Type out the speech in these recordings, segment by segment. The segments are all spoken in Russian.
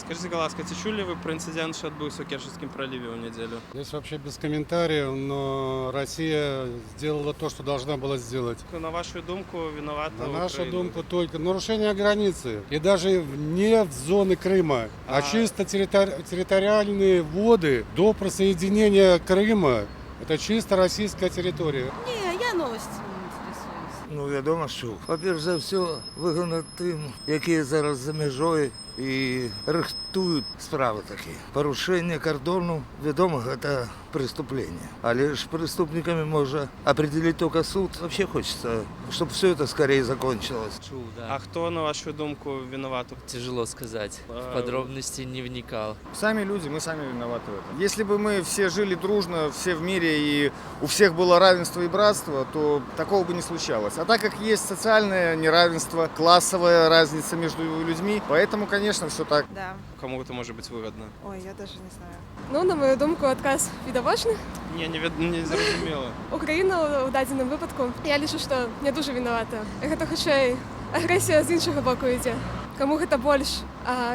Скажите, ласка, ці чулі ви про інцидент, що відбувся у Керченському проливі у неділю? Здесь вообще без комментариев, но Россия сделала то, что должна была сделать. На вашу думку, виновата На Україна? нашу думку, только нарушение границы. И даже не в зоны Крыма, а чисто территориальные воды до присоединения Крыма. Это чисто российская территория. Ні, я новості не інтересуюся. Ну, відомо, що, по-перше за все, вигодно тим, які зараз за межою і рихтують справи такі. Порушення кордону, відомо, це преступлення. Але ж преступниками може определити тільки суд. Взагалі хочеться, щоб все це скорее закончилось. Чул, да. А хто, на вашу думку, виноват? Тяжело сказать. В подробности не вникал. Сами люди, мы сами виноваты в этом. Если бы мы все жили дружно, все в мире и у всех было равенство и братство, то такого бы не случалось. А так как есть социальное неравенство, классовая разница между людьми, поэтому, конечно, все так. Да. Кому це може бути вигодно? Ой, я даже не знаю. Ну, на мою думку, отказ від обочних. Ні, не зрозуміло. Україна у даденому випадку, я лічу, що не дуже винувата. Гэта хутчэй агрэсія з іншага боку ідзе. Каму гэта больш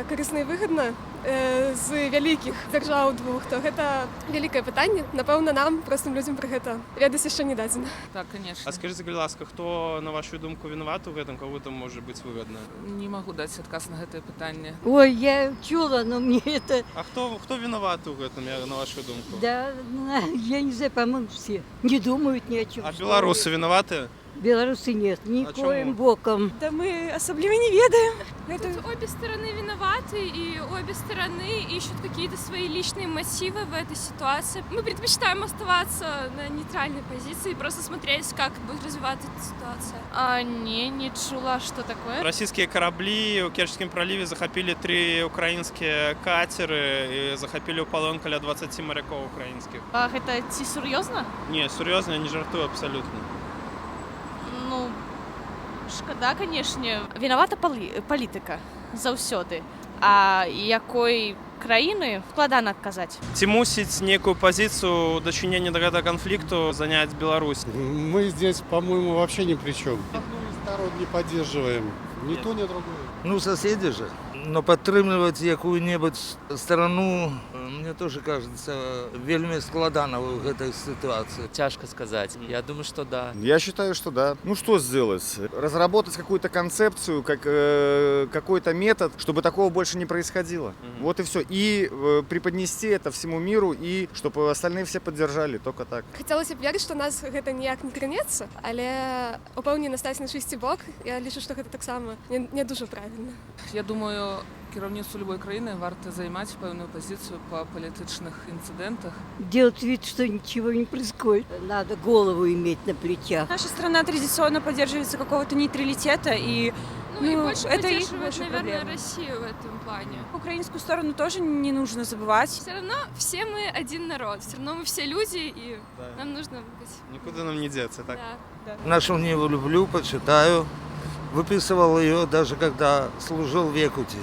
карысна і выгадна з вялікіх дзяржаў двух, то гэта вялікае пытанне. Напэўна, нам, простым людзям, пра гэта ведаць яшчэ не дадзена. Так, конечно. А скажите, ласка, хто, на вашу думку, виноват у гэтым, кому там може бути вигодно? Не могу дать отказ на гэтае пытанне. Ой, я чула, но мне это... А хто виноват у гэтым, на вашу думку? Да, я не знаю, по-моему, все не думают ни о чем. А белорусы виноваты? Белорусы нет, никоим боком. Да мы особливо не ведаем. Обе стороны виноваты, и обе стороны ищут какие-то свои личные мотивы в этой ситуации. Мы предпочитаем оставаться на нейтральной позиции и просто смотреть, как будет развиваться эта ситуация. Не чула, что такое. Российские корабли у Керченском проливе захопили 3 украинские катеры и захопили у полон каля 20 моряков украинских. А гэта ці сур'ёзна? Не, серьезно, я не жартую абсолютно. Ну, шкада, канешне. Вінавата палітика заўсёды. А якой краіны складана адказаць. Ці мусіць некую позицию у дачынення до гэтага конфликту занять Беларусь? Мы здесь, по-моему, вообще ни при чем. Одну из сторон не поддерживаем. Ни то, ни другое. Ну, соседи же. Но підтримувати яку-небудь страну, мне тоже кажется, вельми складано в этой ситуации. Тяжко сказать. Я думаю, что да. Я считаю, что да. Ну что сделать? Разработать какую-то концепцию, какой-то метод, чтобы такого больше не происходило. Вот и все. И преподнести это всему миру, и чтобы остальные все поддержали, только так. Хацелася б верыць, што нас гэта ніяк не кранецца, але упэўнена стаць на чысці бок. Я лічу, што гэта таксама не дуже правільна. Я думаю, кіраўніцтву любой краіны варта займаць пэўную пазіцыю па палітычных інцыдэнтах. Делать вид, что ничего не происходит. Надо голову иметь на плечах. Наша страна традиционно поддерживается какого-то нейтралитета, и И больше это их поддерживает, больше наверное, проблема. Россию в этом плане. Украинскую сторону тоже не нужно забывать. Все равно все мы один народ, все равно мы все люди, и нам нужно быть... Никуда нам не деться, так? Да. Нашу Ниву люблю, почитаю. Выписывал ее даже когда служил в Якутии.